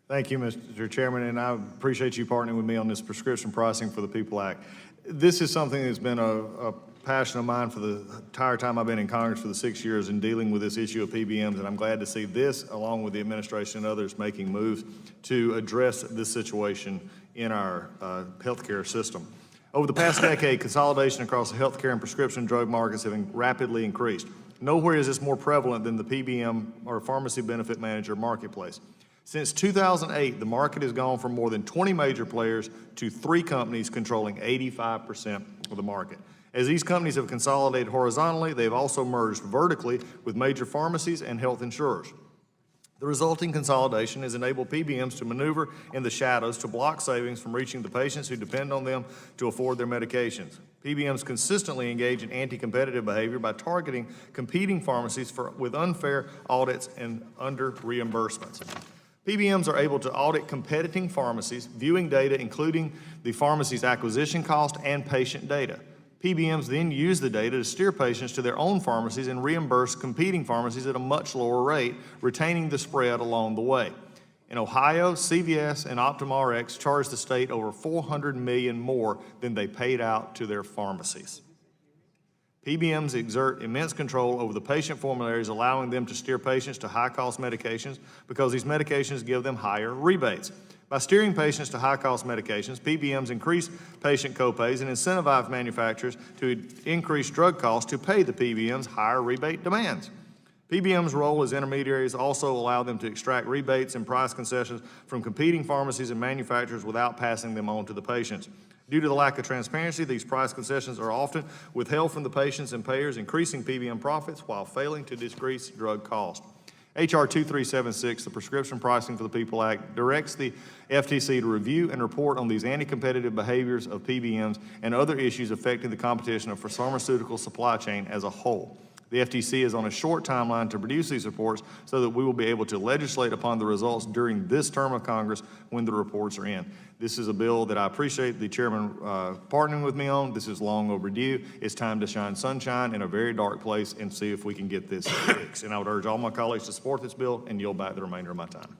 Thank you, Mr. Chairman, and I appreciate you partnering with me on this Prescription Pricing for the People Act. This is something that's been a passion of mine for the entire time I've been in Congress for the 6 years in dealing with this issue of PBMs, and I'm glad to see this, along with the administration and others, making moves to address this situation in our healthcare system. Over the past decade, consolidation across the healthcare and prescription drug markets have rapidly increased. Nowhere is this more prevalent than the PBM or pharmacy benefit manager marketplace. Since 2008, the market has gone from more than 20 major players to 3 companies controlling 85% of the market. As these companies have consolidated horizontally, they've also merged vertically with major pharmacies and health insurers. The resulting consolidation has enabled PBMs to maneuver in the shadows to block savings from reaching the patients who depend on them to afford their medications. PBMs consistently engage in anti-competitive behavior by targeting competing pharmacies with unfair audits and under reimbursements. PBMs are able to audit competing pharmacies, viewing data including the pharmacy's acquisition cost and patient data. PBMs then use the data to steer patients to their own pharmacies and reimburse competing pharmacies at a much lower rate, retaining the spread along the way. In Ohio, CVS and OptumRx charged the state over $400 million more than they paid out to their pharmacies. PBMs exert immense control over the patient formularies, allowing them to steer patients to high-cost medications because these medications give them higher rebates. By steering patients to high-cost medications, PBMs increase patient copays and incentivize manufacturers to increase drug costs to pay the PBMs higher rebate demands. PBM's role as intermediaries also allow them to extract rebates and price concessions from competing pharmacies and manufacturers without passing them on to the patients. Due to the lack of transparency, these price concessions are often withheld from the patients and payers, increasing PBM profits while failing to decrease drug costs. H.R. 2376, the Prescription Pricing for the People Act, directs the FTC to review and report on these anti-competitive behaviors of PBMs and other issues affecting the competition of the pharmaceutical supply chain as a whole. The FTC is on a short timeline to produce these reports so that we will be able to legislate upon the results during this term of Congress when the reports are in. This is a bill that I appreciate the chairman partnering with me on. This is long overdue. It's time to shine sunshine in a very dark place and see if we can get this fixed. And I would urge all my colleagues to support this bill and yield back the remainder of my time.